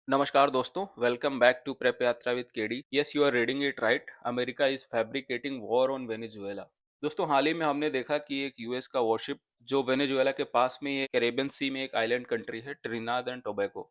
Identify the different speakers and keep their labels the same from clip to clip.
Speaker 1: नमस्कार दोस्तों, welcome back to Prep Yatra with KD. Yes, you are reading it right. America is fabricating war on Venezuela. दोस्तों, हाल ही में हमने देखा कि एक यूएस का वॉरशिप जो वेनेजुएला के पास में ही कैरेबियन सी में एक आइलैंड कंट्री है, ट्रिनिडाद एंड टोबैगो।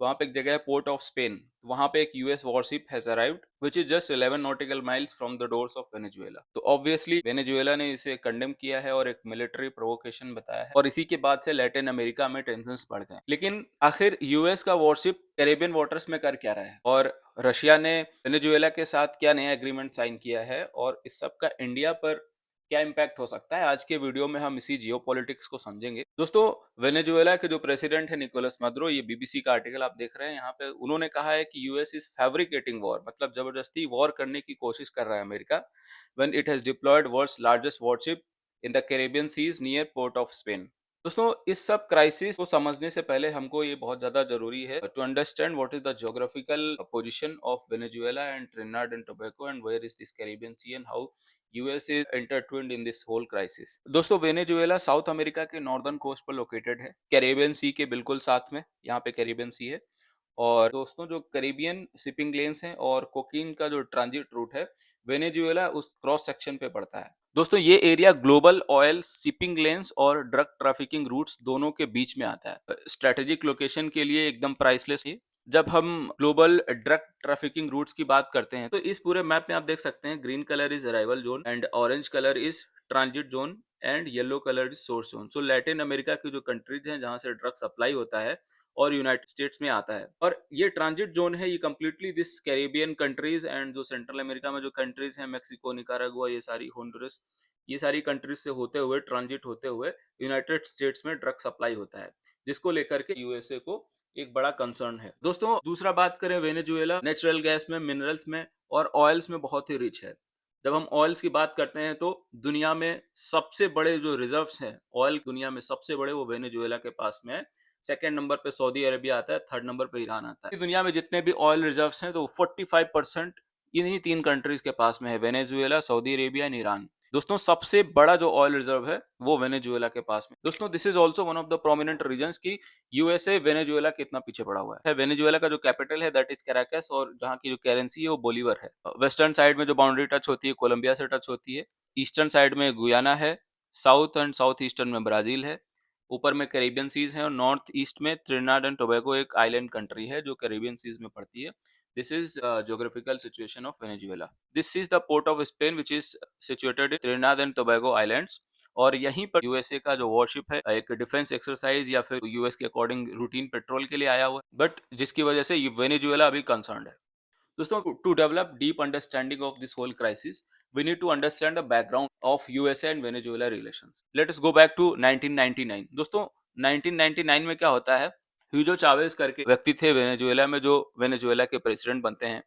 Speaker 1: वहां पे एक जगह है पोर्ट ऑफ स्पेन। वहां पे एक US worship has arrived which is just 11 nautical miles from the doors of Venezuela. तो ऑब्वियसली वेनेजुएला ने इसे कंडेम किया है और एक मिलिट्री प्रोवोकेशन बताया है, और इसी के बाद से लैटिन अमेरिका में टेंशंस बढ़ गए। लेकिन आखिर यूएस का वॉरशिप कैरेबियन वाटर्स में कर क्या रहा है, और रशिया ने वेनेजुएला के साथ क्या नया एग्रीमेंट साइन किया है, और इस सब का इंडिया पर क्या इम्पैक्ट हो सकता है, आज के वीडियो में हम इसी जियोपॉलिटिक्स को समझेंगे। दोस्तों, वेनेजुएला के जो प्रेसिडेंट है निकोलस मदुरो, ये बीबीसी का आर्टिकल आप देख रहे हैं यहाँ पे, उन्होंने कहा है कि यूएस इज फैब्रिकेटिंग वॉर, मतलब जबरदस्ती वॉर करने की कोशिश कर रहा है America, when it has deployed world's largest warship in the Caribbean seas near Port of Spain. दोस्तों, इस सब क्राइसिस को समझने से पहले हमको ये बहुत ज्यादा जरूरी है to understand what is the geographical position of Venezuela and Trinidad and Tobago and where is this Caribbean sea and how US is intertwined in this whole crisis. दोस्तों, वेनेजुएला साउथ अमेरिका के northern coast पर located है, Caribbean sea के बिल्कुल साथ में यहाँ पे कैरेबियन सी है। और दोस्तों, जो कैरेबियन शिपिंग लेन्स हैं और कोकीन का जो ट्रांजिट रूट है, वेनेजुएला उस क्रॉस सेक्शन पे पड़ता है। दोस्तों, ये area global oil shipping lens और ड्रग ट्रैफिकिंग रूट्स दोनों के बीच में आता है। स्ट्रेटेजिक लोकेशन के लिए एकदम प्राइसलेस है। जब हम ग्लोबल ड्रग ट्रैफिकिंग रूट्स की बात करते हैं तो इस पूरे मैप में आप देख सकते हैं, green colour is arrival zone and orange colour is transit zone and yellow colour is source zone. So Latin America की जो कंट्रीज हैं जहां से ड्रग सप्लाई होता है और यूनाइटेड स्टेट्स में आता है, और ये ट्रांजिट जोन है, ये completely this Caribbean countries and जो सेंट्रल अमेरिका में जो कंट्रीज हैं, मेक्सिको, निकारागुआ, ये सारी होंडुरस, ये सारी कंट्रीज से होते हुए ट्रांजिट होते हुए यूनाइटेड स्टेट्स में ड्रग सप्लाई होता है, जिसको लेकर के यूएसए को एक बड़ा कंसर्न है। दोस्तों, दूसरा बात करें, वेनेजुएला नेचुरल गैस में, मिनरल्स में और ऑयल्स में बहुत ही रिच है। जब हम ऑयल्स की बात करते हैं तो दुनिया में सबसे बड़े जो रिजर्व्स हैं ऑयल, दुनिया में सबसे बड़े वो वेनेजुएला के पास में है। सेकंड नंबर पे सऊदी अरेबिया आता है, थर्ड नंबर पे ईरान आता है। दुनिया में जितने भी ऑयल रिजर्व्स हैं तो 45% इन्हीं तीन कंट्रीज के पास में है, Venezuela, Saudi Arabia and Iran. दोस्तों, सबसे बड़ा जो ऑयल रिजर्व है वो वेनेजुएला के पास में। दोस्तों, this is also one of the prominent reasons की यूएसए वेनेजुएला कितना पीछे पड़ा हुआ है। वेनेजुएला का जो कैपिटल है दैट इज कैराकस, और जहाँ की जो करेंसी है वो बोलीवर है। वेस्टर्न साइड में जो बाउंड्री टच होती है कोलंबिया से टच होती है, ईस्टर्न साइड में गुयाना है, साउथ एंड साउथ ईस्टर्न में ब्राजील है, ऊपर में कैरेबियन सीज है, और नॉर्थ ईस्ट में त्रिनिडाद एंड टोबैगो एक आइलैंड कंट्री है जो कैरेबियन सीज में पड़ती है। This is geographical situation of Venezuela. This is the port of Spain which is situated in Trinidad and Tobago Islands, और यहीं पर यूएसए का जो वॉरशिप है एक डिफेंस एक्सरसाइज या फिर यूएस के अकॉर्डिंग रूटीन पेट्रोल के लिए आया हुआ है, बट जिसकी वजह से वेनेजुएला अभी कंसर्न है। दोस्तों, to develop deep understanding of this whole crisis we need to understand the background of USA and Venezuela relations. Let us go back to 1999। दोस्तों, 1999 में क्या होता है, ह्यूगो चावेज करके व्यक्ति थे वेनेजुएला में जो वेनेजुएला के प्रेसिडेंट बनते हैं,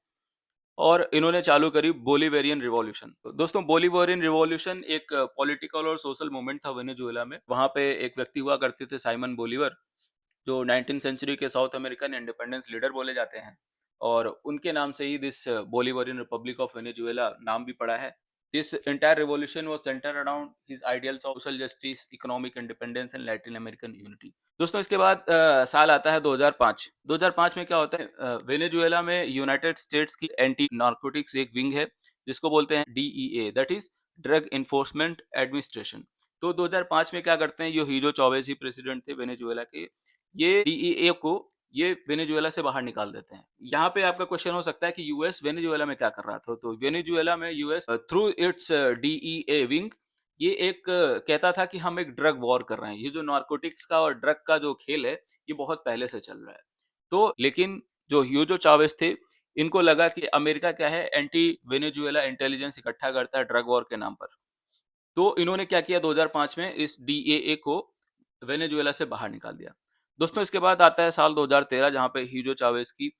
Speaker 1: और इन्होंने चालू करी बोलीवेरियन रिवॉल्यूशन। तो दोस्तों, बोलीवेरियन रिवॉल्यूशन एक पॉलिटिकल और सोशल मूवमेंट था वेनेजुएला में। वहां पे एक व्यक्ति हुआ करते थे, साइमन बोलीवर, जो 19th सेंचुरी के साउथ अमेरिकन इंडिपेंडेंस लीडर बोले जाते हैं, और उनके नाम से ही दिस बोलीवरियन रिपब्लिक ऑफ वेनेजुएला नाम भी पड़ा है। This entire revolution was centred around his ideals of social justice, economic independence and Latin American unity. दोस्तों, इसके बाद साल आता है 2005। 2005 में क्या होता है, वेनेजुएला में यूनाइटेड स्टेट्स की एंटी नार्कोटिक्स एक विंग है जिसको बोलते हैं DEA, that is drug enforcement administration. तो 2005 में क्या करते हैं, ये ह्यूगो चावेज ही प्रेसिडेंट थे वेनेजुएला के, ये डीईए को ये वेनेजुएला से बाहर निकाल देते हैं। यहाँ पे आपका क्वेश्चन हो सकता है कि यूएस वेनेजुएला में क्या कर रहा था, तो वेनेजुएला में US through it's DEA wing ये एक कहता था कि हम एक ड्रग वॉर कर रहे हैं। ये जो नार्कोटिक्स का और ड्रग का जो खेल है ये बहुत पहले से चल रहा है। तो लेकिन जो ह्यूगो चावेज थे, इनको लगा कि अमेरिका क्या है, एंटी वेनेजुएला इंटेलिजेंस इकट्ठा करता है ड्रग वॉर के नाम पर। तो इन्होंने क्या किया, 2005 में इस डीएए को वेनेजुएला से बाहर निकाल दिया। दोस्तों, इसके बाद आता है साल 2013 जहां पे ह्यूगो चावेज की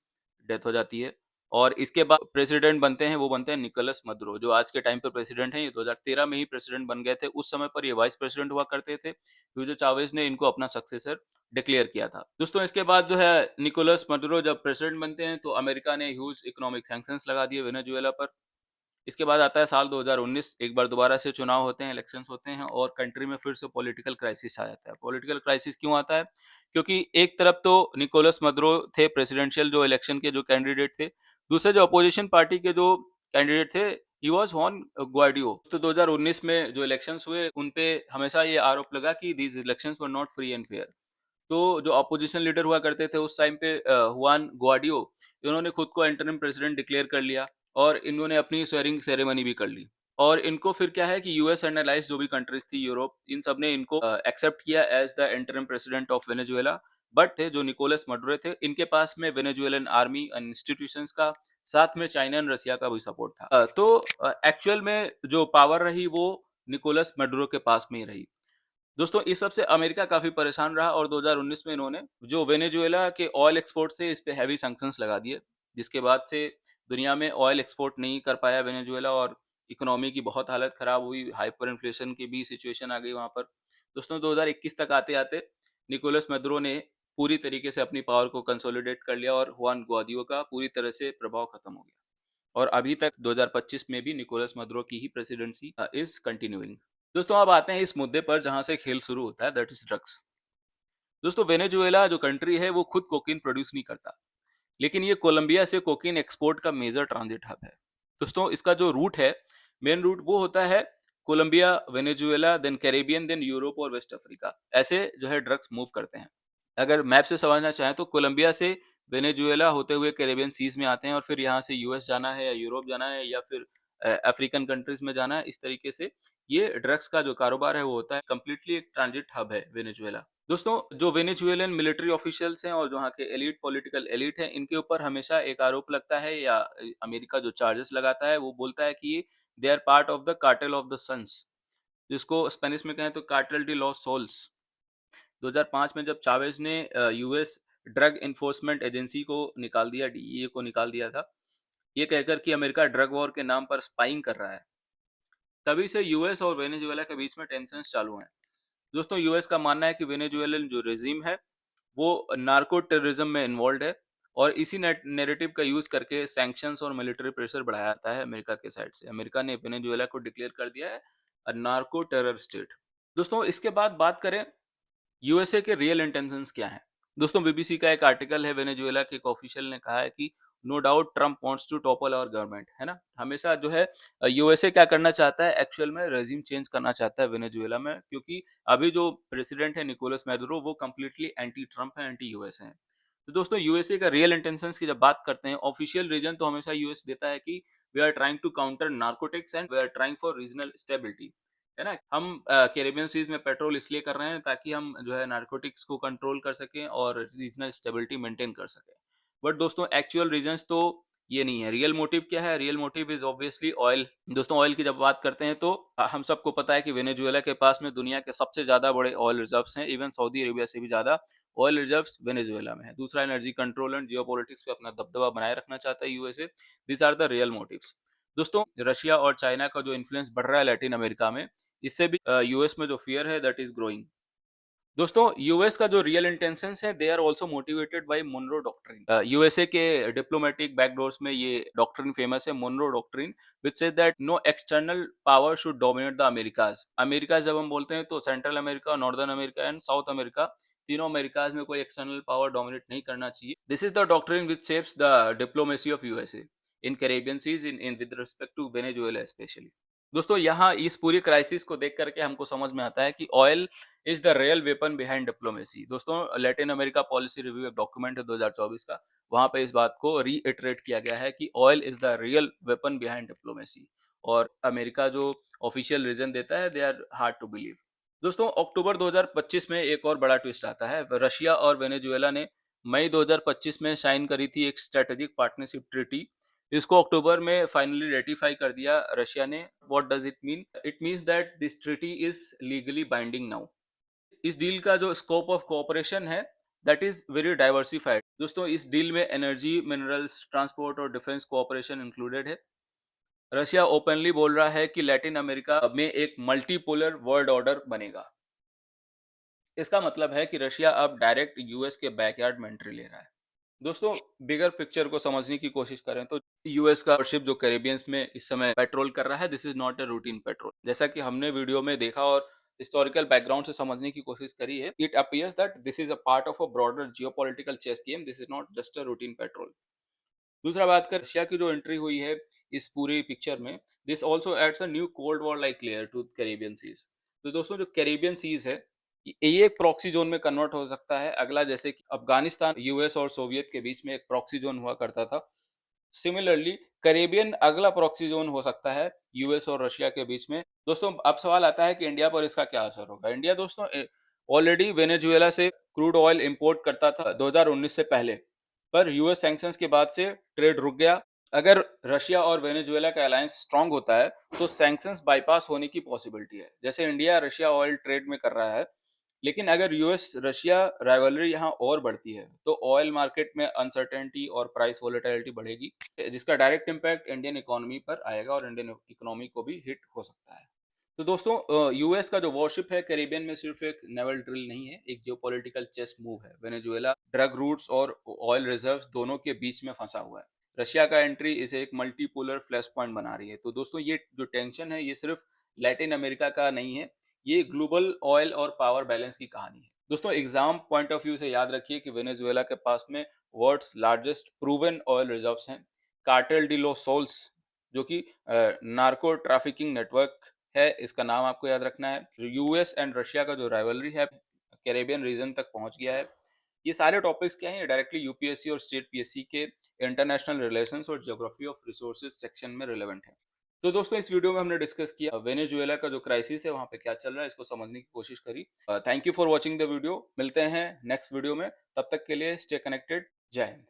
Speaker 1: डेथ हो जाती है, और इसके बाद प्रेसिडेंट बनते हैं, वो बनते हैं निकोलस मदुरो, जो आज के टाइम पे प्रेसिडेंट हैं। ये 2013 में ही प्रेसिडेंट बन गए थे। उस समय पर ये वाइस प्रेसिडेंट हुआ करते थे। ह्यूगो चावेज ने इनको अपना सक्सेसर डिक्लेयर किया था। दोस्तों, इसके बाद जो है निकोलस मदुरो जब प्रेसिडेंट बनते हैं तो अमेरिका ने ह्यूज इकोनॉमिक सैंक्शंस लगा दिए वेनेजुएला पर, इसके बाद आता है साल 2019, एक बार दोबारा से चुनाव होते हैं, इलेक्शंस होते हैं और कंट्री में फिर से पॉलिटिकल क्राइसिस आ जाता है। पॉलिटिकल क्राइसिस क्यों आता है? क्योंकि एक तरफ तो निकोलस मदुरो थे प्रेसिडेंशियल जो इलेक्शन के जो कैंडिडेट थे, दूसरे जो अपोजिशन पार्टी के जो कैंडिडेट थे, ही वाज जुआन ग्वाइडो। तो 2019 में जो इलेक्शंस हुए, उन पे हमेशा ये आरोप लगा कि these elections were not free and fair. तो जो अपोजिशन लीडर हुआ करते थे उस टाइम पे हुआन ग्वाडियो, इन्होंने खुद को इंटरिम प्रेसिडेंट डिक्लेयर कर लिया और इन्होंने अपनी स्वेरिंग सेरेमनी भी कर ली। और इनको फिर क्या है कि यूएस एंड अलाइज जो भी कंट्रीज थी यूरोप, इन सब ने इनको एक्सेप्ट किया as the interim president of Venezuela. But जो निकोलस मडुरो थे, इनके पास में वेनेजुएलन आर्मी एंड इंस्टीट्यूशंस का, साथ में चाइना एंड रशिया का भी सपोर्ट था। तो एक्चुअल में जो पावर रही वो निकोलस मडुरो के पास में ही रही। दोस्तों इस सब से अमेरिका काफी परेशान रहा और 2019 में इन्होंने जो वेनेजुएला के ऑयल एक्सपोर्ट थे, इस पे हैवी सैंक्शंस लगा दिए, जिसके बाद से दुनिया में ऑयल एक्सपोर्ट नहीं कर पाया वेनेजुएला और इकोनॉमी की बहुत हालत खराब हुई, हाइपर इन्फ्लेशन की भी सिचुएशन आ गई वहां पर। दोस्तों 2021 तक आते आते निकोलस मदुरो ने पूरी तरीके से अपनी पावर को कंसोलिडेट कर लिया और हुआन ग्वादियो का पूरी तरह से प्रभाव खत्म हो गया। और अभी तक 2025 में भी निकोलस मदुरो की ही प्रेसिडेंसी इज कंटिन्यूइंग। दोस्तों अब आते हैं इस मुद्दे पर जहां से खेल शुरू होता है, दैट इज ड्रग्स। दोस्तों वेनेजुएला जो कंट्री है वो खुद कोकीन प्रोड्यूस नहीं करता, लेकिन ये कोलंबिया से कोकीन एक्सपोर्ट का मेजर ट्रांजिट हब है। दोस्तों इसका जो रूट है, मेन रूट वो होता है Colombia, Venezuela, then Caribbean, then Europe और वेस्ट अफ्रीका, ऐसे जो है ड्रग्स मूव करते हैं। अगर मैप से समझना चाहें तो कोलंबिया से वेनेजुएला होते हुए कैरेबियन सीज में आते हैं और फिर यहाँ से यूएस जाना है या यूरोप जाना है या फिर अफ्रीकन कंट्रीज में जाना है। इस तरीके से ये ड्रग्स का जो कारोबार है वो होता है, कंप्लीटली एक ट्रांजिट हब है वेनेजुएला। दोस्तों जो वेनेजुएलन मिलिट्री ऑफिशियल्स हैं और जो वहाँ के एलिट पॉलिटिकल एलिट हैं, इनके ऊपर हमेशा एक आरोप लगता है या अमेरिका जो चार्जेस लगाता है वो बोलता है कि they are part of the cartel of the suns, जिसको स्पेनिश में कहें तो कार्टेल डी लॉस सोल्स। 2005 में जब चावेज ने यूएस ड्रग इन्फोर्समेंट एजेंसी को निकाल दिया, डीईए को निकाल दिया था, ये कहकर कि अमेरिका ड्रग वॉर के नाम पर स्पाइंग कर रहा है, तभी से यूएस और वेनेजुएला के बीच में टेंशन चालू हैं। दोस्तों यूएस का मानना है कि वेनेजुएलन जो रेजिम है वो नार्को टेररिज्म में इन्वॉल्व है और इसी नैरेटिव का यूज करके सैंक्शंस और मिलिट्री प्रेशर बढ़ाया जाता है अमेरिका के साइड से। अमेरिका ने वेनेजुएला को डिक्लेयर कर दिया है नार्को टेरर स्टेट। दोस्तों इसके बाद बात करें यूएसए के रियल इंटेंशंस क्या हैं। दोस्तों बीबीसी का एक आर्टिकल है, वेनेजुएला के एक ऑफिशियल ने कहा है कि no doubt Trump wants to topple our government, है ना। हमेशा जो है यूएसए क्या करना चाहता है, एक्चुअल में रेजिम चेंज करना चाहता है वेनेजुएला में, क्योंकि अभी जो प्रेसिडेंट है निकोलस मैदुरो वो कम्प्लीटली एंटी ट्रम्प है, एंटी यूएस है। तो दोस्तों यूएसए का रियल इंटेंशंस की जब बात करते हैं, ऑफिशियल रीजन तो हमेशा यूएस देता है कि we are trying to counter narcotics and we are trying for regional stability, है ना। हम कैरेबियन सीज में पेट्रोल इसलिए कर रहे हैं ताकि हम जो है नारकोटिक्स को कंट्रोल कर सकें और रीजनल स्टेबिलिटी मेंटेन कर सकें। बट दोस्तों एक्चुअल रीजंस तो ये नहीं है। रियल मोटिव क्या है? Real motive is obviously oil. दोस्तों ऑयल की जब बात करते हैं तो हम सबको पता है कि वेनेजुएला के पास में दुनिया के सबसे ज्यादा बड़े ऑयल रिजर्व्स हैं, इवन सऊदी अरेबिया से भी ज्यादा ऑयल रिजर्व्स वेनेजुएला में है। दूसरा, एनर्जी कंट्रोल एंड जियोपॉलिटिक्स पे अपना दबदबा बनाए रखना चाहता है USA. This are the real motives. दोस्तों रशिया और चाइना का जो इन्फ्लुएंस बढ़ रहा है लैटिन अमेरिका में, इससे भी यूएस में जो फियर है दैट इज ग्रोइंग। दोस्तों यूएस का जो रियल इंटेंशंस है, they are also motivated by Monroe doctrine. USA के डिप्लोमेटिक बैकडोर्स में ये डॉक्ट्रिन फेमस है, Monroe doctrine, which says that no external power should dominate the Americas. Americas जब हम बोलते हैं तो Central America, northern America and South America, तीनों अमेरिकाज में कोई एक्सटर्नल पावर डोमिनेट नहीं करना चाहिए। This is the doctrine which shapes the diplomacy of USA in Caribbean seas, in with respect to Venezuela specially. दोस्तों यहाँ इस पूरी क्राइसिस को देख करके हमको समझ में आता है कि oil is the real weapon behind diplomacy. दोस्तों लैटिन अमेरिका पॉलिसी रिव्यू एक डॉक्यूमेंट है 2024 का, वहां पे इस बात को रीइटरेट किया गया है कि oil is the real weapon behind diplomacy. और अमेरिका जो ऑफिशियल रीजन देता है, they are hard to believe. दोस्तों अक्टूबर 2025 में एक और बड़ा ट्विस्ट आता है। रशिया और वेनेजुएला ने मई 2025 में साइन करी थी एक स्ट्रेटेजिक पार्टनरशिप ट्रीटी। इसको अक्टूबर में फाइनली रेटिफाई कर दिया रशिया ने। What does it mean? It means that this treaty is legally binding now. इस डील का जो स्कोप ऑफ कोऑपरेशन है दैट इज वेरी डाइवर्सिफाइड। दोस्तों इस डील में एनर्जी, मिनरल्स, ट्रांसपोर्ट और डिफेंस कोऑपरेशन इंक्लूडेड है। रशिया ओपनली बोल रहा है कि लैटिन अमेरिका में एक मल्टीपोलर वर्ल्ड ऑर्डर बनेगा। इसका मतलब है कि रशिया अब डायरेक्ट यूएस के बैकयार्ड में एंट्री ले रहा है। दोस्तों बिगर पिक्चर को समझने की कोशिश करें तो यूएस का शिप जो कैरेबियंस में इस समय पेट्रोल कर रहा है, this is not a routine petrol. जैसा कि हमने वीडियो में देखा और हिस्टोरिकल बैकग्राउंड से समझने की कोशिश करी है, it appears that this is a part of a broader geopolitical chess game, this is not just a routine patrol. दूसरा बात कर रशिया की जो एंट्री हुई है इस पूरी पिक्चर में, this also adds a new cold war like layer to Caribbean seas. तो दोस्तों जो कैरेबियन सीज है, ये एक प्रॉक्सी जोन में कन्वर्ट हो सकता है अगला, जैसे कि अफगानिस्तान यूएस और सोवियत के बीच में एक प्रॉक्सी जोन हुआ करता था। सिमिलरली कैरेबियन अगला प्रॉक्सी जोन हो सकता है यूएस और रशिया के बीच में। दोस्तों अब सवाल आता है कि इंडिया पर इसका क्या असर होगा। इंडिया दोस्तों ऑलरेडी वेनेजुएला से क्रूड ऑयल इंपोर्ट करता था 2019 से पहले, पर यूएस सैंक्शंस के बाद से ट्रेड रुक गया। अगर रशिया और वेनेजुएला का अलायंस स्ट्रांग होता है तो सैंक्शंस बाईपास होने की पॉसिबिलिटी है, जैसे इंडिया रशिया ऑयल ट्रेड में कर रहा है। लेकिन अगर यूएस रशिया राइवलरी यहाँ और बढ़ती है तो ऑयल मार्केट में अनसर्टेनिटी और प्राइस वोलेटिलिटी बढ़ेगी, जिसका डायरेक्ट इम्पैक्ट इंडियन इकोनॉमी पर आएगा और इंडियन इकोनॉमी को भी हिट हो सकता है। तो दोस्तों यूएस का जो वॉरशिप है कैरिबियन में सिर्फ एक नेवल ड्रिल नहीं है, एक जियोपॉलिटिकल चेस मूव है। वेनेजुएला ड्रग रूट्स और ऑयल रिजर्व्स दोनों के बीच में फंसा हुआ है। रशिया का एंट्री इसे एक मल्टीपोलर फ्लैश पॉइंट बना रही है। तो दोस्तों ये जो टेंशन है ये सिर्फ लैटिन अमेरिका का नहीं है, ये ग्लोबल ऑयल और पावर बैलेंस की कहानी है। दोस्तों एग्जाम पॉइंट ऑफ व्यू से याद रखिए कि वेनेजुएला के पास में world's largest proven oil reserves हैं। कार्टेल डी लोस सोल्स जो कि नार्को ट्रैफिकिंग नेटवर्क है, इसका नाम आपको याद रखना है। यूएस एंड रशिया का जो राइवलरी है कैरेबियन रीजन तक पहुंच गया है। ये सारे टॉपिक्स क्या हैं, डायरेक्टली यूपीएससी और स्टेट पीएससी के इंटरनेशनल रिलेशंस और ज्योग्राफी ऑफ रिसोर्सेज सेक्शन में रिलेवेंट है। तो दोस्तों इस वीडियो में हमने डिस्कस किया वेनेजुएला का जो क्राइसिस है वहां पे क्या चल रहा है, इसको समझने की कोशिश करी। Thank you for watching the video. मिलते हैं नेक्स्ट वीडियो में, तब तक के लिए स्टे कनेक्टेड। जय हिंद।